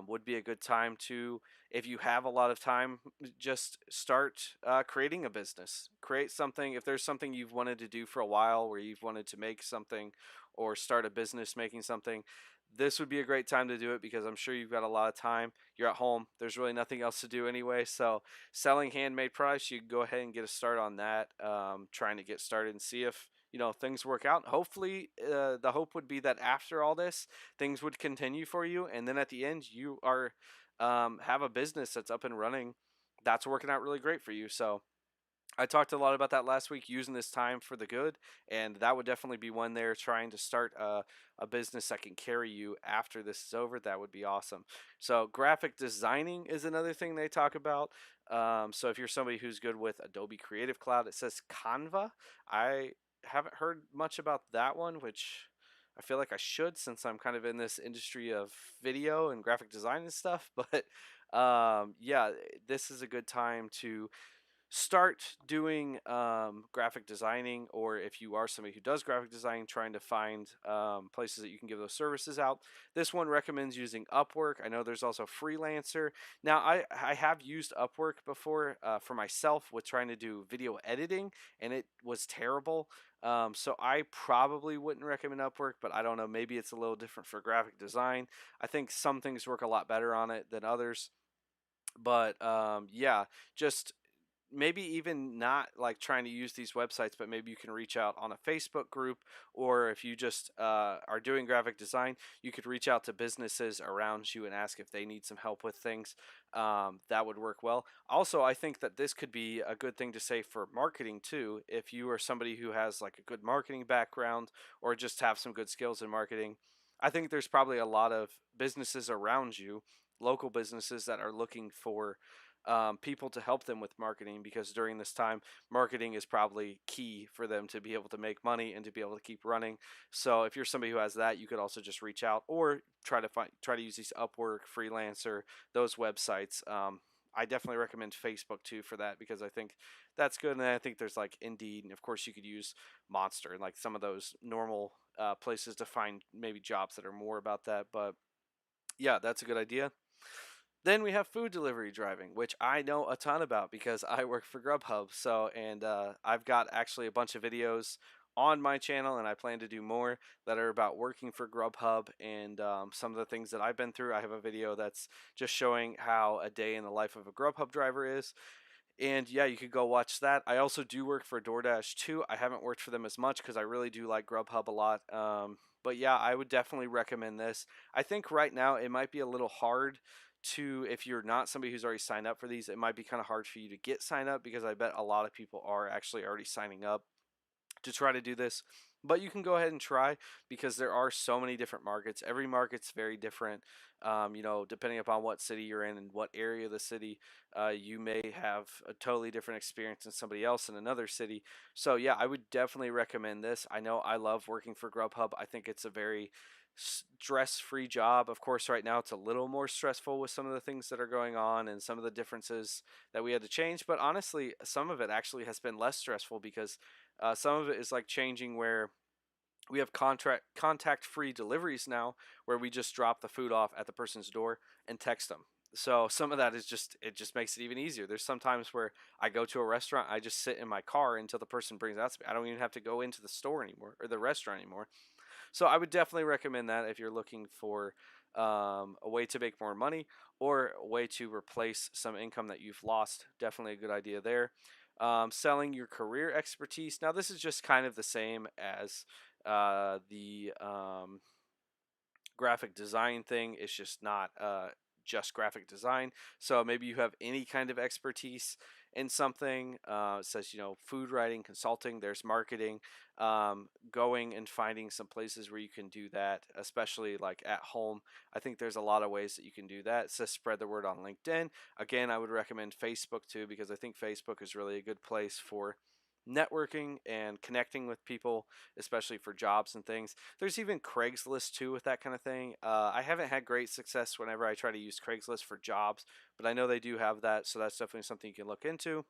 would be a good time to, if you have a lot of time, just start creating a business. Create something. If there's something you've wanted to do for a while, where you've wanted to make something or start a business making something, this would be a great time to do it, because I'm sure you've got a lot of time. You're at home. There's really nothing else to do anyway. So selling handmade products, you can go ahead and get a start on that. Trying to get started and see if things work out. Hopefully, the hope would be that after all this, things would continue for you, and then at the end, you are have a business that's up and running. That's working out really great for you. So I talked a lot about that last week, using this time for the good, and that would definitely be one there. Trying to start a business that can carry you after this is over. That would be awesome. So, graphic designing is another thing they talk about. So, if you're somebody who's good with Adobe Creative Cloud, it says Canva. I haven't heard much about that one, which I feel like I should, since I'm kind of in this industry of video and graphic design and stuff. But yeah, this is a good time to start doing graphic designing, or if you are somebody who does graphic design, trying to find places that you can give those services out. This one recommends using Upwork. I know there's also Freelancer. Now, I have used Upwork before for myself with trying to do video editing, and it was terrible. So I probably wouldn't recommend Upwork, but I don't know, maybe it's a little different for graphic design. I think some things work a lot better on it than others. But yeah, just maybe even not like trying to use these websites, but maybe you can reach out on a Facebook group, or if you just are doing graphic design, you could reach out to businesses around you and ask if they need some help with things. That would work well. Also, I think that this could be a good thing to say for marketing too. If you are somebody who has like a good marketing background, or just have some good skills in marketing, I think there's probably a lot of businesses around you, local businesses, that are looking for people to help them with marketing, because during this time, marketing is probably key for them to be able to make money and to be able to keep running. So if you're somebody who has that, you could also just reach out, or try to use these Upwork, Freelancer, those websites. I definitely recommend Facebook too for that, because I think that's good. And then I think there's like Indeed, and of course you could use Monster and like some of those normal places to find maybe jobs that are more about that. But yeah, that's a good idea. Then we have food delivery driving, which I know a ton about because I work for Grubhub. So, and I've got actually a bunch of videos on my channel, and I plan to do more that are about working for Grubhub and some of the things that I've been through. I have a video that's just showing how a day in the life of a Grubhub driver is. And yeah, you could go watch that. I also do work for DoorDash too. I haven't worked for them as much because I really do like Grubhub a lot. But yeah, I would definitely recommend this. I think right now it might be a little hard to, if you're not somebody who's already signed up for these, it might be kind of hard for you to get signed up, because I bet a lot of people are actually already signing up to try to do this. But you can go ahead and try, because there are so many different markets. Every market's very different. Depending upon what city you're in and what area of the city, you may have a totally different experience than somebody else in another city. So yeah, I would definitely recommend this. I know I love working for Grubhub. I think it's a very stress-free job. Of course, right now it's a little more stressful with some of the things that are going on and some of the differences that we had to change. But honestly, some of it actually has been less stressful, because some of it is like changing, where we have contact free deliveries now, where we just drop the food off at the person's door and text them. So some of that is just, it just makes it even easier. There's some times where I go to a restaurant, I just sit in my car until the person brings it out to me. I don't even have to go into the store anymore, or the restaurant anymore. So I would definitely recommend that if you're looking for a way to make more money, or a way to replace some income that you've lost. Definitely a good idea there. Selling your career expertise. Now, this is just kind of the same as the graphic design thing. It's just not just graphic design. So maybe you have any kind of expertise in something. It says, food writing, consulting, there's marketing, going and finding some places where you can do that, especially like at home. I think there's a lot of ways that you can do that. It says spread the word on LinkedIn. Again, I would recommend Facebook too, because I think Facebook is really a good place for networking and connecting with people, especially for jobs and things. There's even Craigslist too with that kind of thing. I haven't had great success whenever I try to use Craigslist for jobs, but I know they do have that, so that's definitely something you can look into.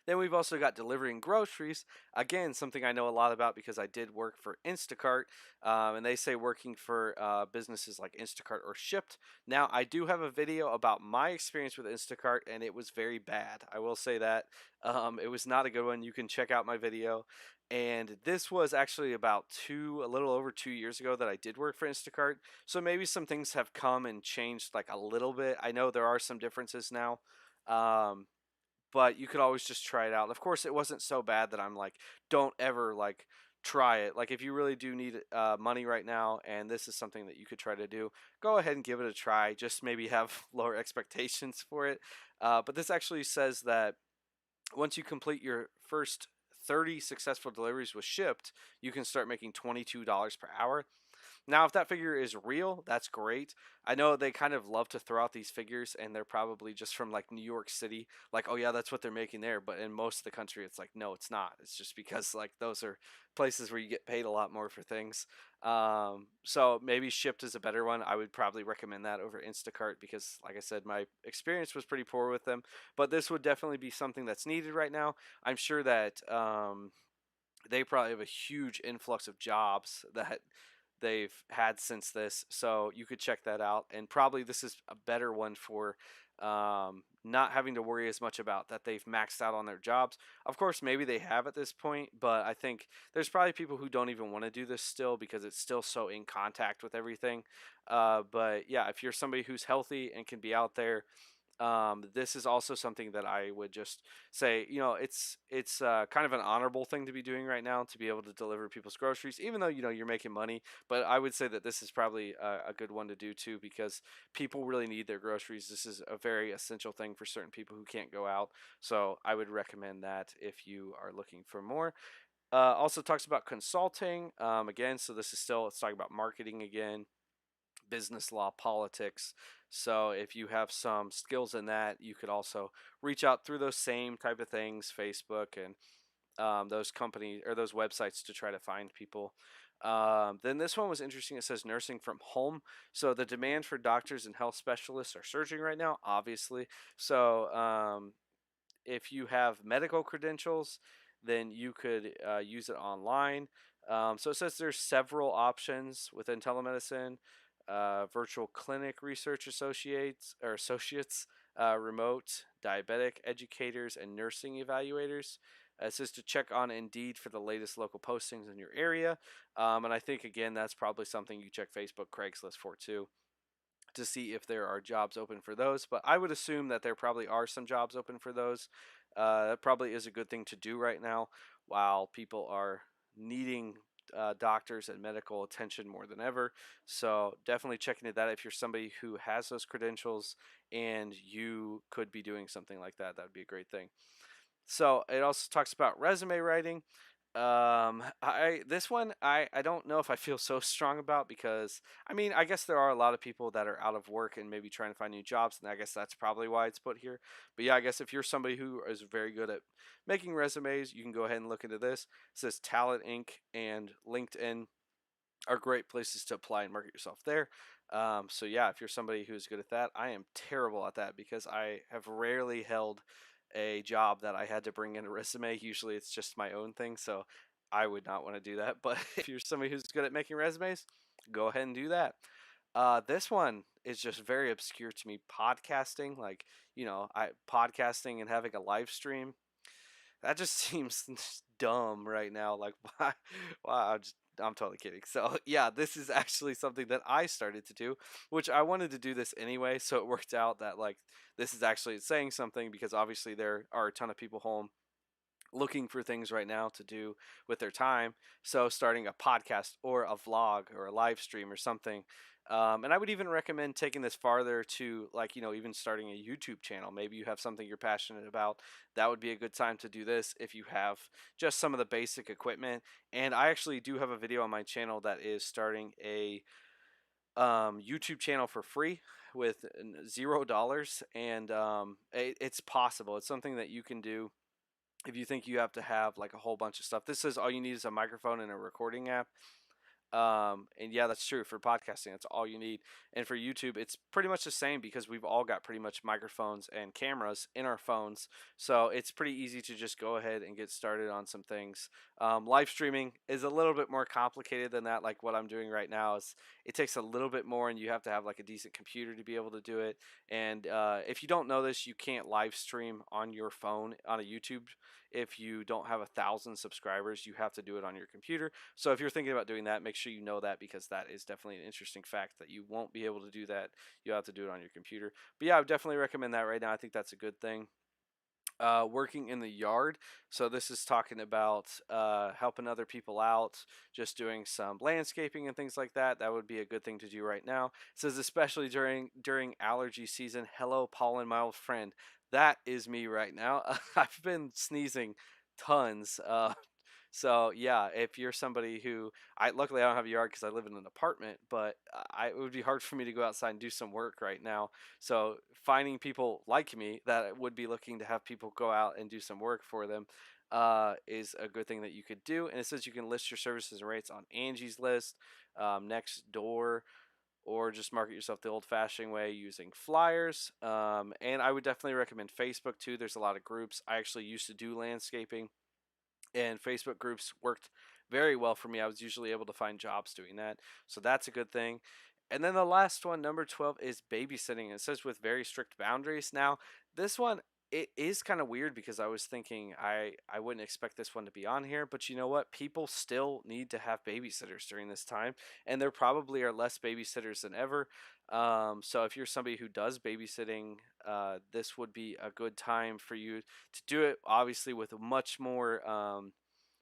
Then we've also got delivering groceries. Again, something I know a lot about because I did work for Instacart, and they say working for businesses like Instacart or Shipped. Now, I do have a video about my experience with Instacart, and it was very bad. I will say that. It was not a good one. You can check out my video. And this was actually about a little over 2 years ago that I did work for Instacart. So maybe some things have come and changed like a little bit. I know there are some differences now. Um, but you could always just try it out. Of course, it wasn't so bad that I'm like, don't ever like try it. Like if you really do need money right now, and this is something that you could try to do, go ahead and give it a try. Just maybe have lower expectations for it. But this actually says that once you complete your first 30 successful deliveries with Shipped, you can start making $22 per hour. Now, if that figure is real, that's great. I know they kind of love to throw out these figures, and they're probably just from like New York City. Like, oh yeah, that's what they're making there. But in most of the country, it's like, no, it's not. It's just because like those are places where you get paid a lot more for things. So maybe Shipped is a better one. I would probably recommend that over Instacart because, like I said, my experience was pretty poor with them. But this would definitely be something that's needed right now. I'm sure that they probably have a huge influx of jobs that they've had since this. So you could check that out. And probably this is a better one for not having to worry as much about that they've maxed out on their jobs. Of course, maybe they have at this point, but I think there's probably people who don't even want to do this still because it's still so in contact with everything. But yeah, if you're somebody who's healthy and can be out there, this is also something that I would just say, it's kind of an honorable thing to be doing right now to be able to deliver people's groceries, even though you're making money. But I would say that this is probably a good one to do too because people really need their groceries. This is a very essential thing for certain people who can't go out. So I would recommend that if you are looking for more. Also talks about consulting again. So this is still let's talk about marketing again, business law, politics. So if you have some skills in that, you could also reach out through those same type of things, Facebook and those companies or those websites to try to find people. Then this one was interesting. It says nursing from home. So the demand for doctors and health specialists are surging right now, obviously. So if you have medical credentials, then you could use it online. So it says there's several options within telemedicine, virtual clinic research associates, remote diabetic educators, and nursing evaluators. It says to check on Indeed for the latest local postings in your area. And I think, again, that's probably something you check Facebook, Craigslist for too to see if there are jobs open for those. But I would assume that there probably are some jobs open for those. That probably is a good thing to do right now while people are needing doctors and medical attention more than ever. So definitely check into that if you're somebody who has those credentials and you could be doing something like that. That would be a great thing. So it also talks about resume writing. I this one I don't know if I feel so strong about because I mean I guess there are a lot of people that are out of work and maybe trying to find new jobs, and I guess that's probably why it's put here. But yeah, I guess if you're somebody who is very good at making resumes, you can go ahead and look into this. It says Talent Inc. and LinkedIn are great places to apply and market yourself there. So yeah, if you're somebody who's good at that, I am terrible at that because I have rarely held a job that I had to bring in a resume. Usually it's just my own thing, so I would not want to do that. But if you're somebody who's good at making resumes, go ahead and do that. This one is just very obscure to me. Podcasting, like I podcasting and having a live stream. That just seems dumb right now. Like why? Why? I'm totally kidding. So yeah, this is actually something that I started to do, which I wanted to do this anyway. So it worked out that like this is actually saying something because obviously there are a ton of people home looking for things right now to do with their time. So starting a podcast or a vlog or a live stream or something. And I would even recommend taking this farther to, like, even starting a YouTube channel. Maybe you have something you're passionate about. That would be a good time to do this if you have just some of the basic equipment. And I actually do have a video on my channel that is starting a YouTube channel for free with $0. And it's possible. It's something that you can do if you think you have to have like a whole bunch of stuff. This says all you need is a microphone and a recording app. And yeah, that's true for podcasting. That's all you need. And for YouTube, it's pretty much the same because we've all got pretty much microphones and cameras in our phones. So it's pretty easy to just go ahead and get started on some things. Live streaming is a little bit more complicated than that. Like what I'm doing right now is it takes a little bit more, and you have to have like a decent computer to be able to do it. And if you don't know this, you can't live stream on your phone on a YouTube. If you don't have 1,000 subscribers, you have to do it on your computer. So if you're thinking about doing that, make sure you know that, because that is definitely an interesting fact that you won't be able to do that. You have to do it on your computer. But yeah, I would definitely recommend that right now. I think that's a good thing. Working in the yard. So this is talking about helping other people out, just doing some landscaping and things like that. That would be a good thing to do right now. It says especially during allergy season. Hello, pollen, my old friend. That is me right now. I've been sneezing tons. So yeah, if you're somebody who, I luckily I don't have a yard because I live in an apartment, but it would be hard for me to go outside and do some work right now. So finding people like me that would be looking to have people go out and do some work for them is a good thing that you could do. And it says you can list your services and rates on Angie's List, next door, or just market yourself the old-fashioned way using flyers. And I would definitely recommend Facebook too. There's a lot of groups. I actually used to do landscaping, and Facebook groups worked very well for me. I was usually able to find jobs doing that. So that's a good thing. And then the last one, number 12, is babysitting. It says with very strict boundaries. Now, this one, it is kind of weird because I was thinking I wouldn't expect this one to be on here, but you know what? People still need to have babysitters during this time, and there probably are less babysitters than ever. So if you're somebody who does babysitting, this would be a good time for you to do it, obviously with much more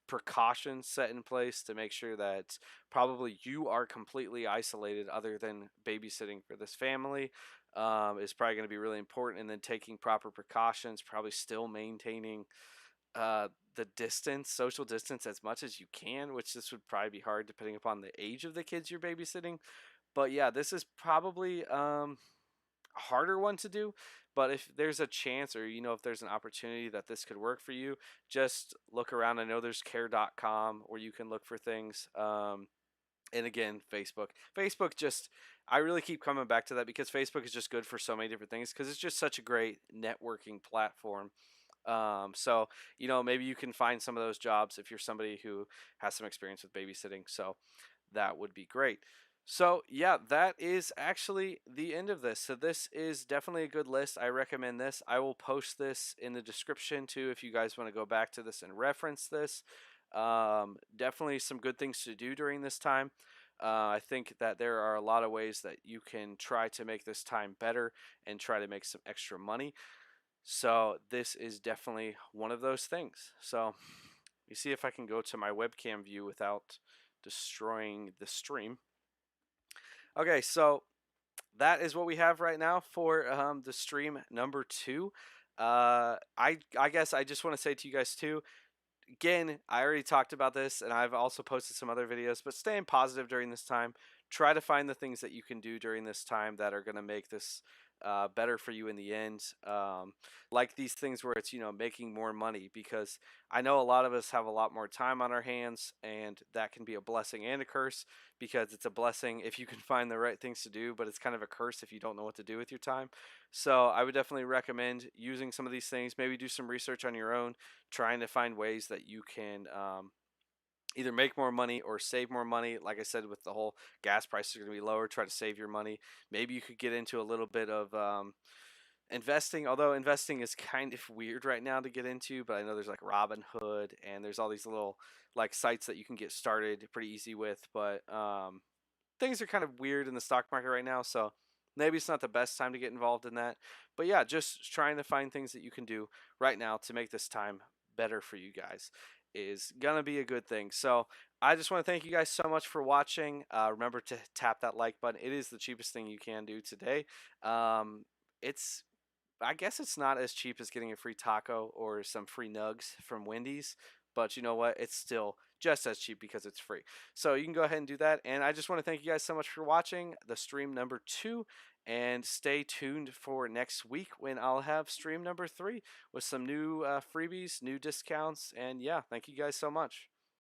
precautions set in place to make sure that probably you are completely isolated other than babysitting for this family, is probably going to be really important. And then taking proper precautions, probably still maintaining the distance, social distance, as much as you can, which this would probably be hard depending upon the age of the kids you're babysitting. But yeah, this is probably a harder one to do. But if there's a chance, or if there's an opportunity that this could work for you, just look around. I know there's care.com where you can look for things. And again, Facebook just, I really keep coming back to that because Facebook is just good for so many different things because it's just such a great networking platform. So maybe you can find some of those jobs if you're somebody who has some experience with babysitting. So that would be great. So yeah, that is actually the end of this. So this is definitely a good list. I recommend this. I will post this in the description too if you guys want to go back to this and reference this. Definitely some good things to do during this time. I think that there are a lot of ways that you can try to make this time better and try to make some extra money. So this is definitely one of those things. So let me see if I can go to my webcam view without destroying the stream. Okay, so that is what we have right now for the stream number 2. I guess I just want to say to you guys too, again, I already talked about this and I've also posted some other videos, but staying positive during this time. Try to find the things that you can do during this time that are going to make this better for you in the end. Like these things where it's, making more money, because I know a lot of us have a lot more time on our hands, and that can be a blessing and a curse, because it's a blessing if you can find the right things to do, but it's kind of a curse if you don't know what to do with your time. So I would definitely recommend using some of these things. Maybe do some research on your own, trying to find ways that you can either make more money or save more money. Like I said, with the whole gas prices are going to be lower, try to save your money. Maybe you could get into a little bit of investing, although investing is kind of weird right now to get into. But I know there's like Robinhood, and there's all these little like sites that you can get started pretty easy with. But things are kind of weird in the stock market right now, so maybe it's not the best time to get involved in that. But yeah, just trying to find things that you can do right now to make this time better for you guys is going to be a good thing. So I just want to thank you guys so much for watching. Remember to tap that like button. It is the cheapest thing you can do today. It's I guess it's not as cheap as getting a free taco or some free nugs from Wendy's, but you know what? It's still just as cheap because it's free. So you can go ahead and do that. And I just want to thank you guys so much for watching the stream number 2. And stay tuned for next week when I'll have stream number 3 with some new freebies, new discounts. And yeah, thank you guys so much.